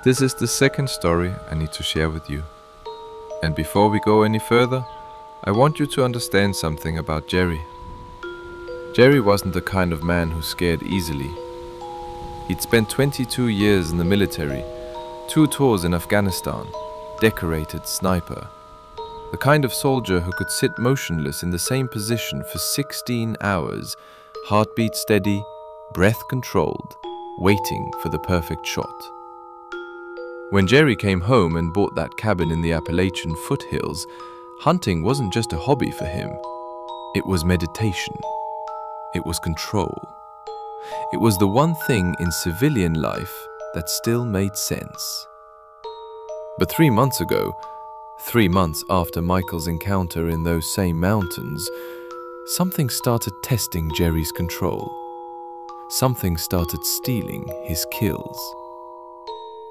This is the second story I need to share with you. And before we go any further, I want you to understand something about Jerry. Jerry wasn't the kind of man who scared easily. He'd spent 22 years in the military, 2 tours in Afghanistan, decorated sniper. The kind of soldier who could sit motionless in the same position for 16 hours, heartbeat steady, breath controlled, waiting for the perfect shot. When Jerry came home and bought that cabin in the Appalachian foothills, hunting wasn't just a hobby for him. It was meditation. It was control. It was the one thing in civilian life that still made sense. But 3 months ago, 3 months after Michael's encounter in those same mountains, something started testing Jerry's control. Something started stealing his kills.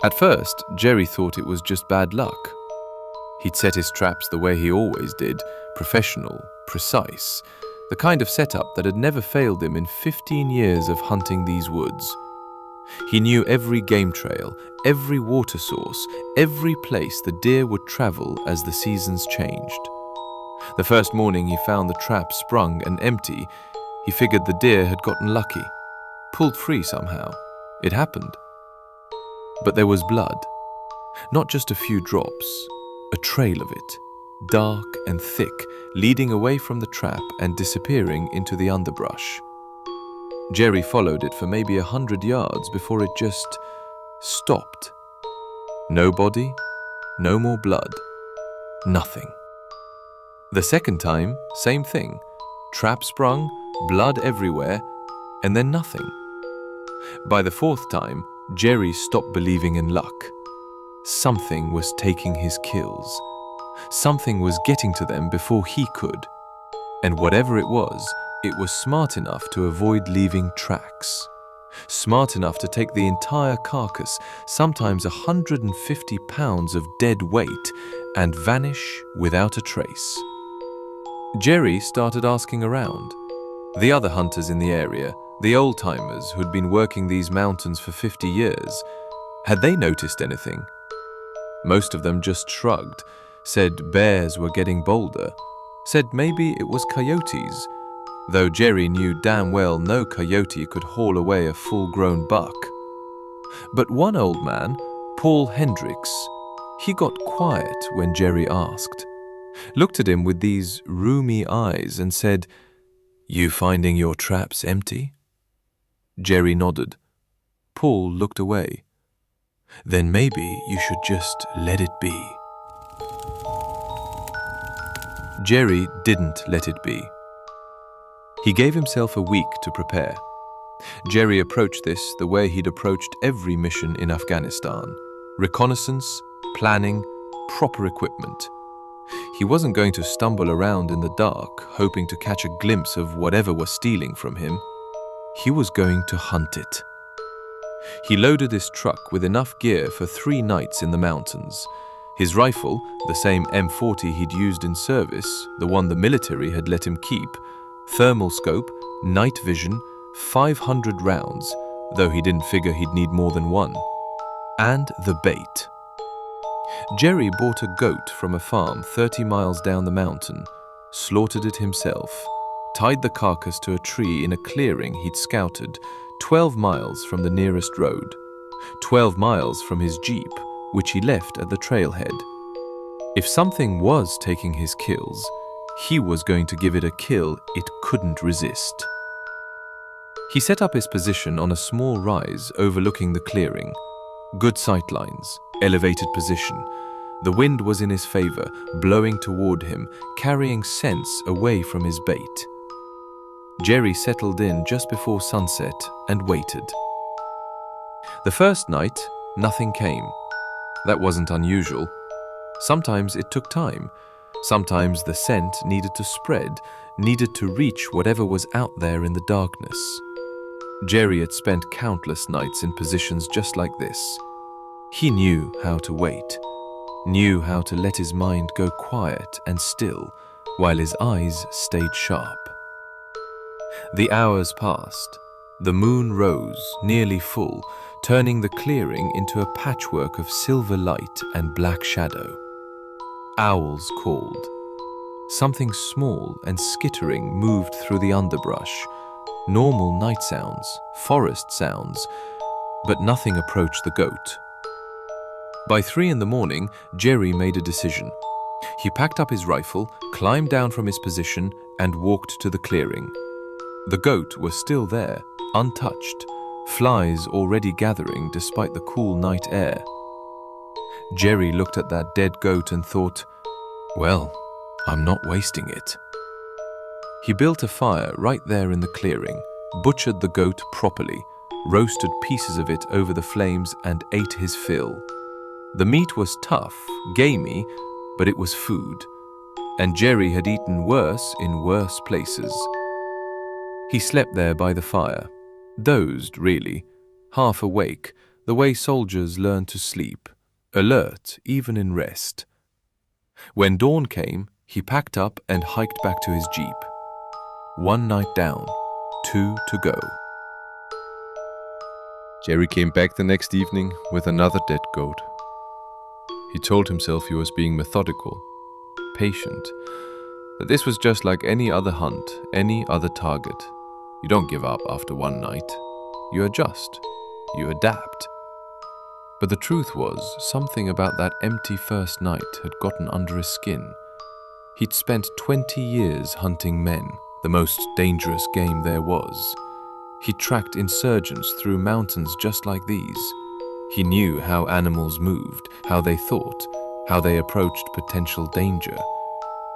At first, Jerry thought it was just bad luck. He'd set his traps the way he always did, professional, precise, the kind of setup that had never failed him in 15 years of hunting these woods. He knew every game trail, every water source, every place the deer would travel as the seasons changed. The first morning he found the trap sprung and empty, he figured the deer had gotten lucky, pulled free somehow. It happened. But there was blood. Not just a few drops, a trail of it, dark and thick, leading away from the trap and disappearing into the underbrush. Jerry followed it for maybe 100 yards before it just stopped. No body, no more blood, nothing. The second time, same thing. Trap sprung, blood everywhere, and then nothing. By the fourth time, Jerry stopped believing in luck. Something was taking his kills. Something was getting to them before he could. And whatever it was smart enough to avoid leaving tracks. Smart enough to take the entire carcass, sometimes 150 pounds of dead weight, and vanish without a trace. Jerry started asking around. The other hunters in the area, the old-timers who'd been working these mountains for 50 years, had they noticed anything? Most of them just shrugged, said bears were getting bolder, said maybe it was coyotes, though Jerry knew damn well no coyote could haul away a full-grown buck. But one old man, Paul Hendricks, he got quiet when Jerry asked, looked at him with these rheumy eyes and said, "You finding your traps empty?" Jerry nodded. Paul looked away. "Then maybe you should just let it be." Jerry didn't let it be. He gave himself a week to prepare. Jerry approached this the way he'd approached every mission in Afghanistan. Reconnaissance, planning, proper equipment. He wasn't going to stumble around in the dark, hoping to catch a glimpse of whatever was stealing from him. He was going to hunt it. He loaded his truck with enough gear for 3 nights in the mountains. His rifle, the same M40 he'd used in service, the one the military had let him keep, thermal scope, night vision, 500 rounds, though he didn't figure he'd need more than one, and the bait. Jerry bought a goat from a farm 30 miles down the mountain, slaughtered it himself, tied the carcass to a tree in a clearing he'd scouted 12 miles from the nearest road, 12 miles from his jeep, which he left at the trailhead. If something was taking his kills, he was going to give it a kill it couldn't resist. He set up his position on a small rise overlooking the clearing. Good sightlines, elevated position. The wind was in his favor, blowing toward him, carrying scents away from his bait. Jerry settled in just before sunset and waited. The first night, nothing came. That wasn't unusual. Sometimes it took time. Sometimes the scent needed to spread, needed to reach whatever was out there in the darkness. Jerry had spent countless nights in positions just like this. He knew how to wait, knew how to let his mind go quiet and still while his eyes stayed sharp. The hours passed. The moon rose, nearly full, turning the clearing into a patchwork of silver light and black shadow. Owls called. Something small and skittering moved through the underbrush. Normal night sounds, forest sounds, but nothing approached the goat. By 3 in the morning, Jerry made a decision. He packed up his rifle, climbed down from his position, and walked to the clearing. The goat was still there, untouched, flies already gathering despite the cool night air. Jerry looked at that dead goat and thought, well, I'm not wasting it. He built a fire right there in the clearing, butchered the goat properly, roasted pieces of it over the flames, and ate his fill. The meat was tough, gamey, but it was food, and Jerry had eaten worse in worse places. He slept there by the fire, dozed really, half awake, the way soldiers learn to sleep, alert even in rest. When dawn came, he packed up and hiked back to his jeep. 1 night down, 2 to go. Jerry came back the next evening with another dead goat. He told himself he was being methodical, patient, that this was just like any other hunt, any other target. You don't give up after 1 night. You adjust. You adapt. But the truth was, something about that empty first night had gotten under his skin. He'd spent 20 years hunting men, the most dangerous game there was. He tracked insurgents through mountains just like these. He knew how animals moved, how they thought, how they approached potential danger.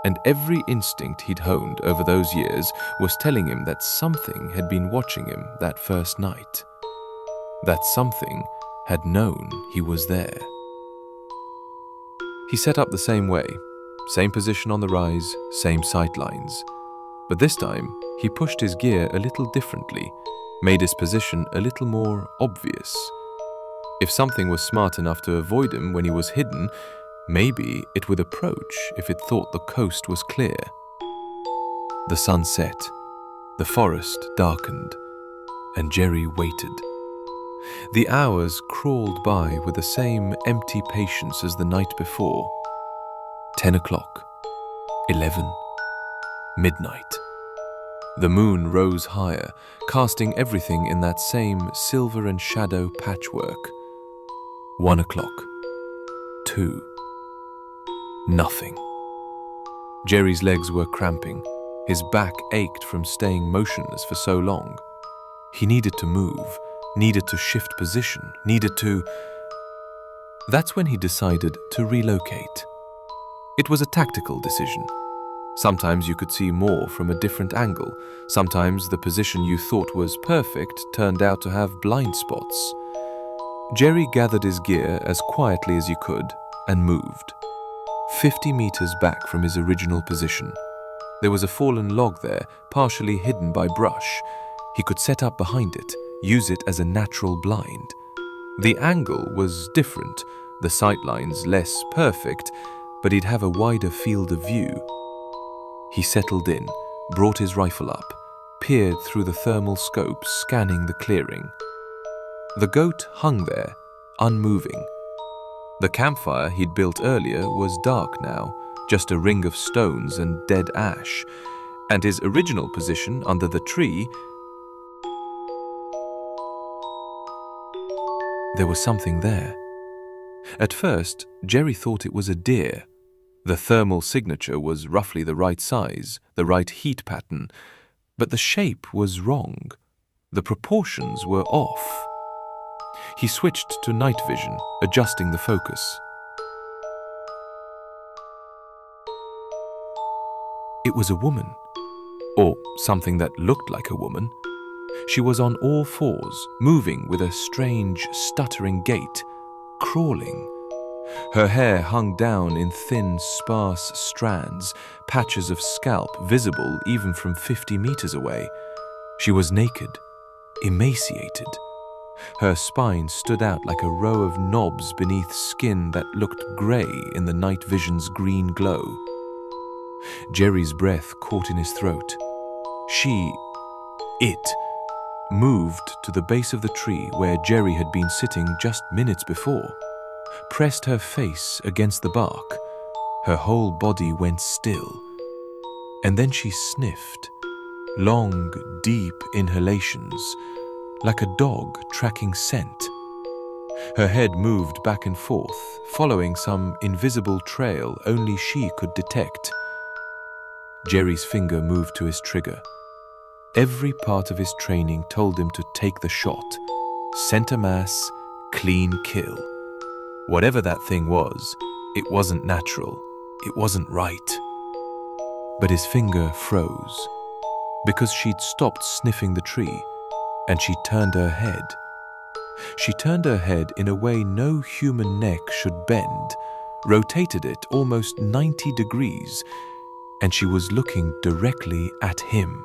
And every instinct he'd honed over those years was telling him that something had been watching him that first night. That something had known he was there. He set up the same way, same position on the rise, same sight lines. But this time, he pushed his gear a little differently, made his position a little more obvious. If something was smart enough to avoid him when he was hidden, maybe it would approach if it thought the coast was clear. The sun set, the forest darkened, and Jerry waited. The hours crawled by with the same empty patience as the night before. 10 o'clock, 11, midnight. The moon rose higher, casting everything in that same silver and shadow patchwork. 1 o'clock, 2. Nothing. Jerry's legs were cramping. His back ached from staying motionless for so long. He needed to move, needed to shift position, needed to... That's when he decided to relocate. It was a tactical decision. Sometimes you could see more from a different angle. Sometimes the position you thought was perfect turned out to have blind spots. Jerry gathered his gear as quietly as he could and moved. 50 meters back from his original position. There was a fallen log there, partially hidden by brush. He could set up behind it, use it as a natural blind. The angle was different, the sightlines less perfect, but he'd have a wider field of view. He settled in, brought his rifle up, peered through the thermal scope, scanning the clearing. The goat hung there, unmoving. The campfire he'd built earlier was dark now, just a ring of stones and dead ash, and his original position under the tree, there was something there. At first, Jerry thought it was a deer. The thermal signature was roughly the right size, the right heat pattern, but the shape was wrong. The proportions were off. He switched to night vision, adjusting the focus. It was a woman, or something that looked like a woman. She was on all fours, moving with a strange, stuttering gait, crawling. Her hair hung down in thin, sparse strands, patches of scalp visible even from 50 meters away. She was naked, emaciated. Her spine stood out like a row of knobs beneath skin that looked grey in the night vision's green glow. Jerry's breath caught in his throat. It moved to the base of the tree where Jerry had been sitting just minutes before, pressed her face against the bark. Her whole body went still, and then she sniffed, long, deep inhalations, like a dog tracking scent. Her head moved back and forth, following some invisible trail only she could detect. Jerry's finger moved to his trigger. Every part of his training told him to take the shot. Center mass, clean kill. Whatever that thing was, it wasn't natural. It wasn't right. But his finger froze because she'd stopped sniffing the tree, and she turned her head. She turned her head in a way no human neck should bend, rotated it almost 90 degrees, and she was looking directly at him,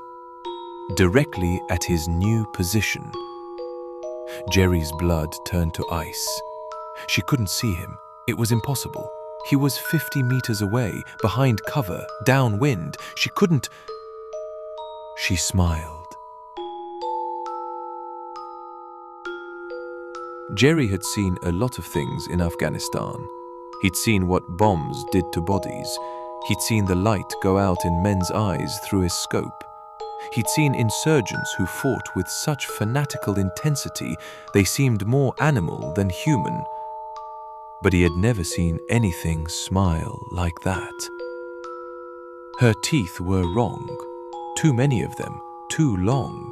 directly at his new position. Jerry's blood turned to ice. She couldn't see him. It was impossible. He was 50 meters away, behind cover, downwind. She couldn't. She smiled. Jerry had seen a lot of things in Afghanistan. He'd seen what bombs did to bodies. He'd seen the light go out in men's eyes through his scope. He'd seen insurgents who fought with such fanatical intensity they seemed more animal than human. But he had never seen anything smile like that. Her teeth were wrong. Too many of them, too long.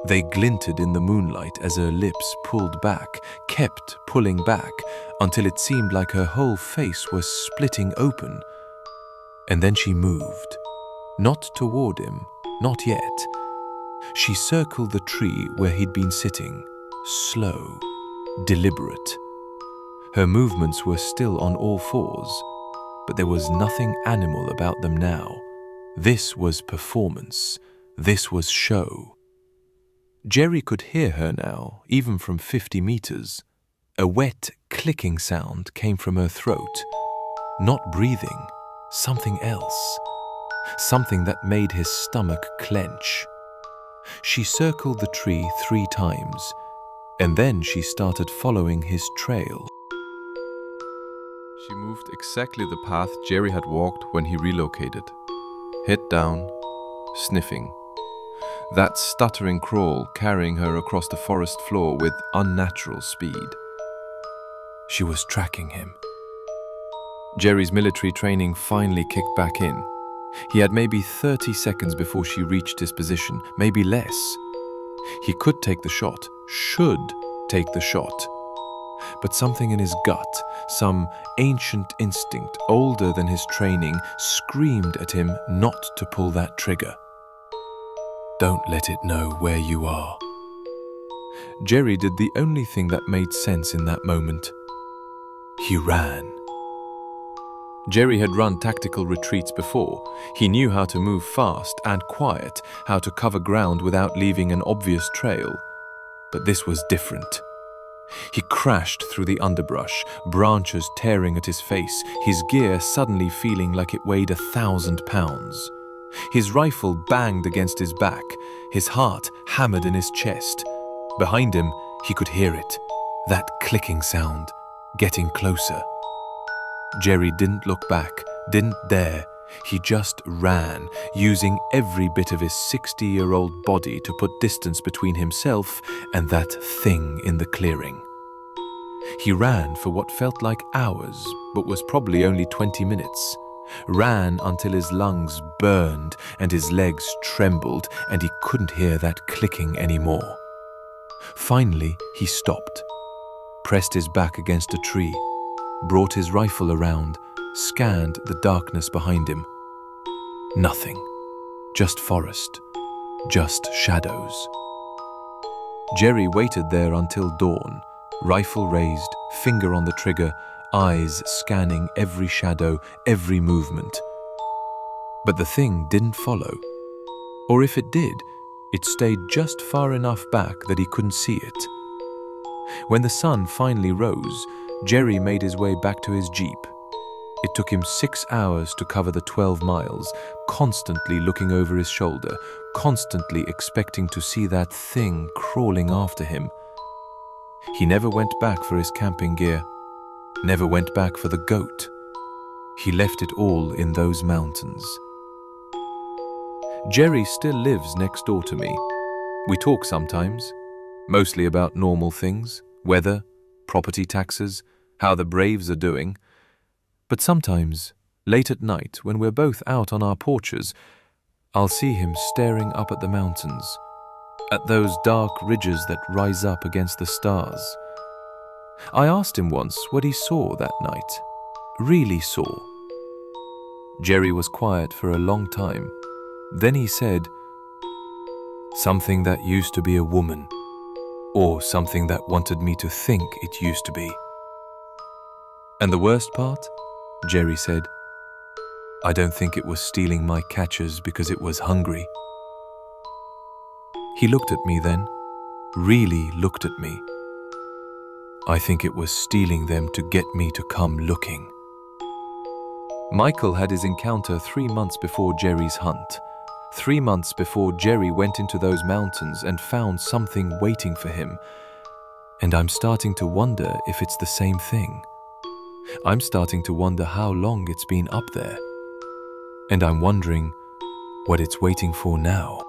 They glinted in the moonlight as her lips pulled back, kept pulling back, until it seemed like her whole face was splitting open. And then she moved. Not toward him, not yet. She circled the tree where he'd been sitting, slow, deliberate. Her movements were still on all fours, but there was nothing animal about them now. This was performance. This was show. Jerry could hear her now, even from 50 meters. A wet, clicking sound came from her throat. Not breathing, something else. Something that made his stomach clench. She circled the tree 3 times, and then she started following his trail. She moved exactly the path Jerry had walked when he relocated. Head down, sniffing. That stuttering crawl carrying her across the forest floor with unnatural speed. She was tracking him. Jerry's military training finally kicked back in. He had maybe 30 seconds before she reached his position, maybe less. He could take the shot, should take the shot. But something in his gut, some ancient instinct older than his training, screamed at him not to pull that trigger. Don't let it know where you are. Jerry did the only thing that made sense in that moment. He ran. Jerry had run tactical retreats before. He knew how to move fast and quiet, how to cover ground without leaving an obvious trail. But this was different. He crashed through the underbrush, branches tearing at his face, his gear suddenly feeling like it weighed 1,000 pounds. His rifle banged against his back, his heart hammered in his chest. Behind him, he could hear it, that clicking sound, getting closer. Jerry didn't look back, didn't dare. He just ran, using every bit of his 60-year-old body to put distance between himself and that thing in the clearing. He ran for what felt like hours, but was probably only 20 minutes. Ran until his lungs burned and his legs trembled and he couldn't hear that clicking anymore. Finally, he stopped, pressed his back against a tree, brought his rifle around, scanned the darkness behind him. Nothing. Just forest. Just shadows. Jerry waited there until dawn, rifle raised, finger on the trigger, eyes scanning every shadow, every movement. But the thing didn't follow. Or if it did, it stayed just far enough back that he couldn't see it. When the sun finally rose, Jerry made his way back to his jeep. It took him 6 hours to cover the 12 miles, constantly looking over his shoulder, constantly expecting to see that thing crawling after him. He never went back for his camping gear, never went back for the goat. He left it all in those mountains. Jerry still lives next door to me. We talk sometimes, mostly about normal things, weather, property taxes, how the Braves are doing. But sometimes, late at night, when we're both out on our porches, I'll see him staring up at the mountains, at those dark ridges that rise up against the stars. I asked him once what he saw that night, really saw. Jerry was quiet for a long time. Then he said, "Something that used to be a woman, or something that wanted me to think it used to be." And the worst part? Jerry said, "I don't think it was stealing my catchers because it was hungry." He looked at me then, really looked at me. "I think it was stealing them to get me to come looking." Michael had his encounter 3 months before Jerry's hunt. 3 months before Jerry went into those mountains and found something waiting for him. And I'm starting to wonder if it's the same thing. I'm starting to wonder how long it's been up there. And I'm wondering what it's waiting for now.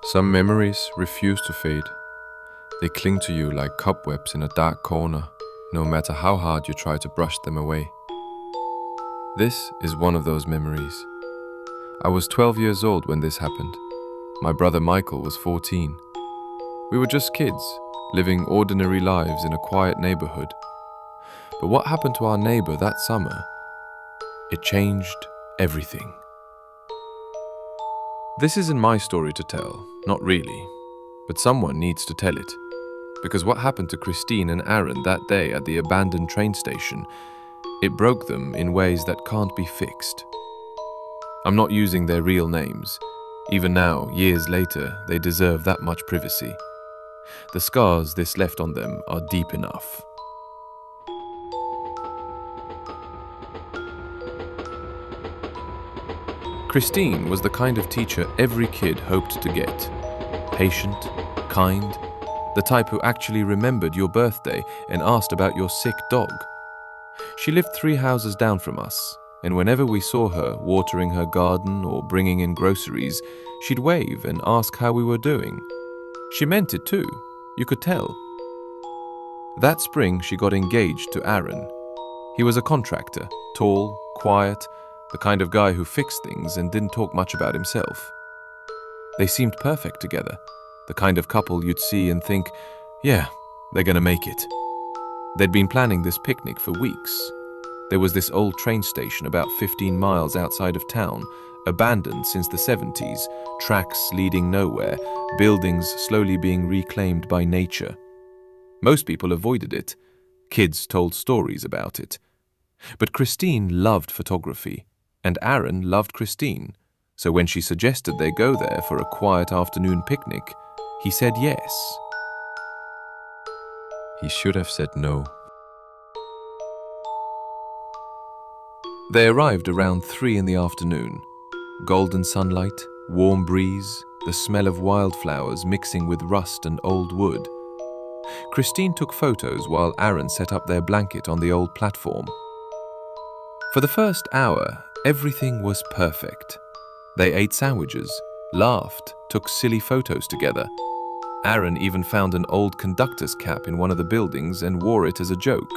Some memories refuse to fade. They cling to you like cobwebs in a dark corner, no matter how hard you try to brush them away. This is one of those memories. I was 12 years old when this happened. My brother Michael was 14. We were just kids, living ordinary lives in a quiet neighborhood. But what happened to our neighbor that summer? It changed everything. This isn't my story to tell, not really, but someone needs to tell it. Because what happened to Christine and Aaron that day at the abandoned train station, it broke them in ways that can't be fixed. I'm not using their real names. Even now, years later, they deserve that much privacy. The scars this left on them are deep enough. Christine was the kind of teacher every kid hoped to get. Patient, kind, the type who actually remembered your birthday and asked about your sick dog. She lived 3 houses down from us, and whenever we saw her watering her garden or bringing in groceries, she'd wave and ask how we were doing. She meant it too, you could tell. That spring she got engaged to Aaron. He was a contractor, tall, quiet, the kind of guy who fixed things and didn't talk much about himself. They seemed perfect together, the kind of couple you'd see and think, yeah, they're gonna make it. They'd been planning this picnic for weeks. There was this old train station about 15 miles outside of town, abandoned since the 70s, tracks leading nowhere, buildings slowly being reclaimed by nature. Most people avoided it. Kids told stories about it. But Christine loved photography, and Aaron loved Christine. So when she suggested they go there for a quiet afternoon picnic, he said yes. He should have said no. They arrived around 3 in the afternoon. Golden sunlight, warm breeze, the smell of wildflowers mixing with rust and old wood. Christine took photos while Aaron set up their blanket on the old platform. For the first hour, everything was perfect. They ate sandwiches, laughed, took silly photos together. Aaron even found an old conductor's cap in one of the buildings and wore it as a joke.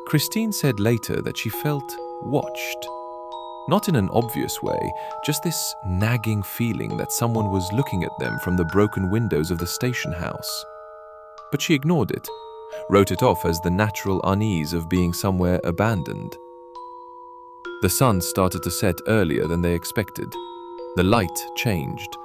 Christine said later that she felt watched. Not in an obvious way, just this nagging feeling that someone was looking at them from the broken windows of the station house. But she ignored it, wrote it off as the natural unease of being somewhere abandoned. The sun started to set earlier than they expected. The light changed.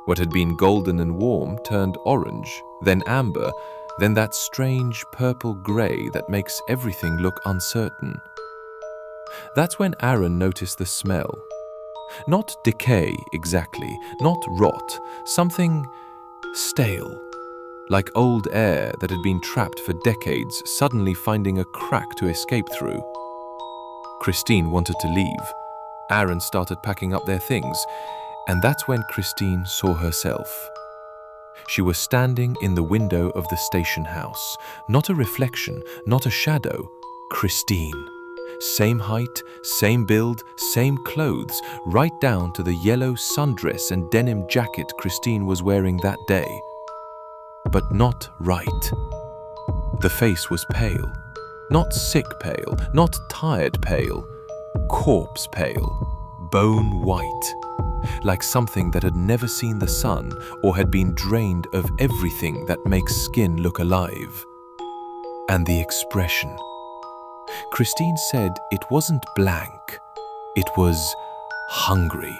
What had been golden and warm turned orange, then amber, then that strange purple-grey that makes everything look uncertain. That's when Aaron noticed the smell. Not decay exactly, not rot, something stale. like old air that had been trapped for decades suddenly finding a crack to escape through. Christine wanted to leave. Aaron started packing up their things, and that's when Christine saw herself. She was standing in the window of the station house. Not a reflection, not a shadow. Christine. Same height, same build, same clothes, right down to the yellow sundress and denim jacket Christine was wearing that day. But not right. The face was pale. Not sick pale, not tired pale. Corpse pale. Bone white. Like something that had never seen the sun or had been drained of everything that makes skin look alive. And the expression. Christine said it wasn't blank, it was hungry.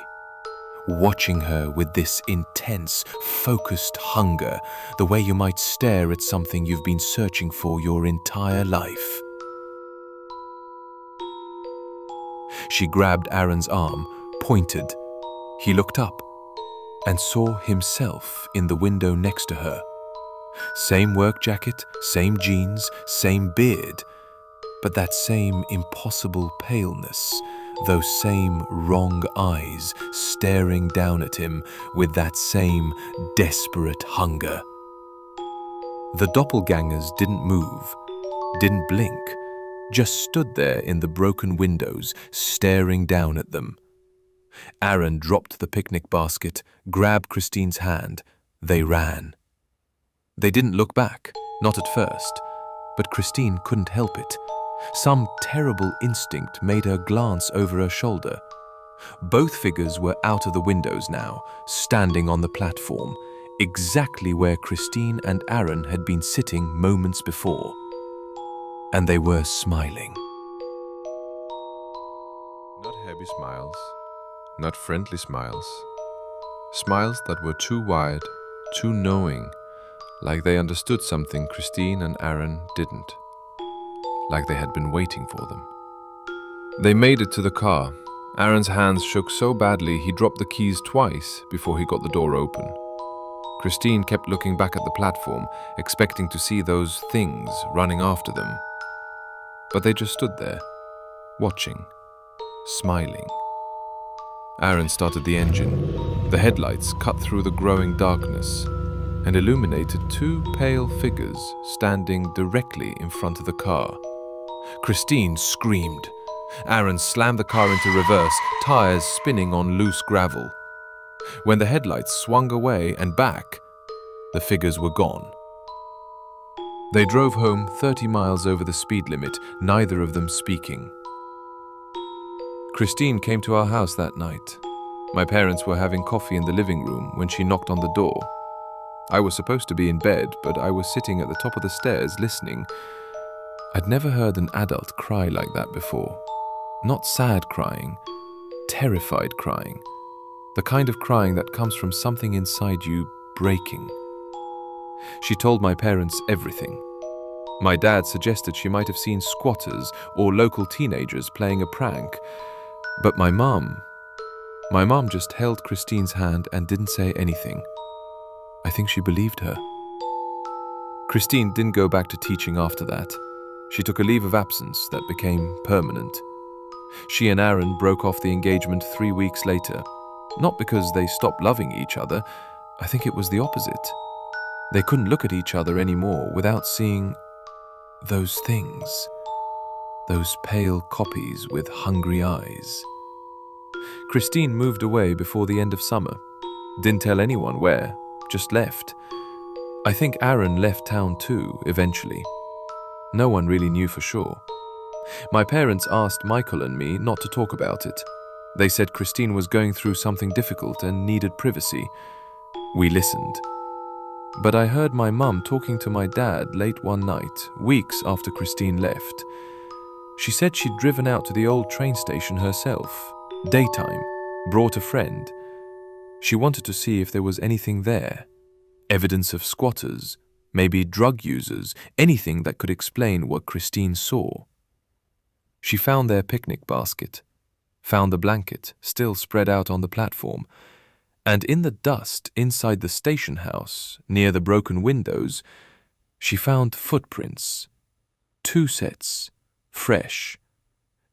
Watching her with this intense, focused hunger, the way you might stare at something you've been searching for your entire life. She grabbed Aaron's arm, pointed. He looked up and saw himself in the window next to her. Same work jacket, same jeans, same beard, but that same impossible paleness, those same wrong eyes staring down at him with that same desperate hunger. The doppelgangers didn't move, didn't blink, just stood there in the broken windows, staring down at them. Aaron dropped the picnic basket, grabbed Christine's hand. They ran. They didn't look back, not at first, but Christine couldn't help it. Some terrible instinct made her glance over her shoulder. Both figures were out of the windows now, standing on the platform, exactly where Christine and Aaron had been sitting moments before. And they were smiling. Not happy smiles, not friendly smiles. Smiles that were too wide, too knowing, like they understood something Christine and Aaron didn't. Like they had been waiting for them. They made it to the car. Aaron's hands shook so badly he dropped the keys twice before he got the door open. Christine kept looking back at the platform, expecting to see those things running after them. But they just stood there, watching, smiling. Aaron started the engine. The headlights cut through the growing darkness and illuminated two pale figures standing directly in front of the car. Christine screamed. Aaron slammed the car into reverse, tires spinning on loose gravel. When the headlights swung away and back, the figures were gone. They drove home 30 miles over the speed limit, neither of them speaking. Christine came to our house that night. My parents were having coffee in the living room when she knocked on the door. I was supposed to be in bed, but I was sitting at the top of the stairs listening. I'd never heard an adult cry like that before. Not sad crying, terrified crying. The kind of crying that comes from something inside you breaking. She told my parents everything. My dad suggested she might have seen squatters or local teenagers playing a prank. But my mom just held Christine's hand and didn't say anything. I think she believed her. Christine didn't go back to teaching after that. She took a leave of absence that became permanent. She and Aaron broke off the engagement 3 weeks later. Not because they stopped loving each other. I think it was the opposite. They couldn't look at each other anymore without seeing those things. Those pale copies with hungry eyes. Christine moved away before the end of summer. Didn't tell anyone where, just left. I think Aaron left town too, eventually. No one really knew for sure. My parents asked Michael and me not to talk about it. They said Christine was going through something difficult and needed privacy. We listened. But I heard my mum talking to my dad late one night, weeks after Christine left. She said she'd driven out to the old train station herself, daytime, brought a friend. She wanted to see if there was anything there. Evidence of squatters, maybe drug users, anything that could explain what Christine saw. She found their picnic basket, found the blanket still spread out on the platform, And in the dust inside the station house, near the broken windows, she found footprints. 2 sets, fresh,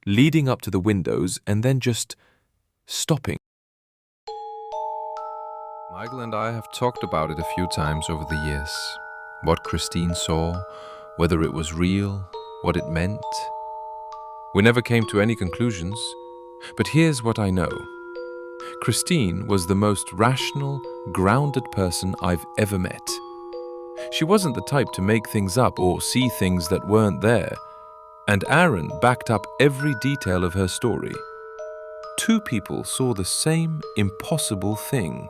leading up to the windows and then just stopping. Michael and I have talked about it a few times over the years. What Christine saw, whether it was real, what it meant. We never came to any conclusions, but here's what I know. Christine was the most rational, grounded person I've ever met. She wasn't the type to make things up or see things that weren't there, and Aaron backed up every detail of her story. 2 people saw the same impossible thing.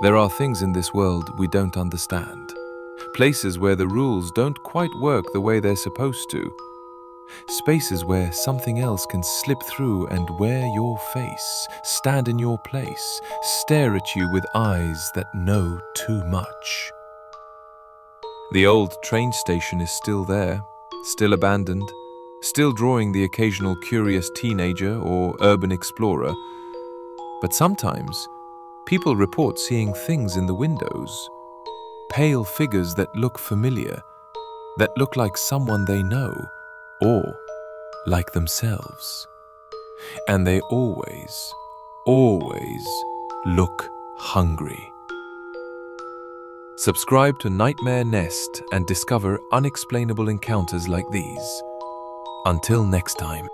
There are things in this world we don't understand. Places where the rules don't quite work the way they're supposed to. Spaces where something else can slip through and wear your face, stand in your place, stare at you with eyes that know too much. The old train station is still there, still abandoned, still drawing the occasional curious teenager or urban explorer. But sometimes, people report seeing things in the windows, pale figures that look familiar, that look like someone they know, or like themselves. And they always, always look hungry. Subscribe to Nightmare Nest and discover unexplainable encounters like these. Until next time.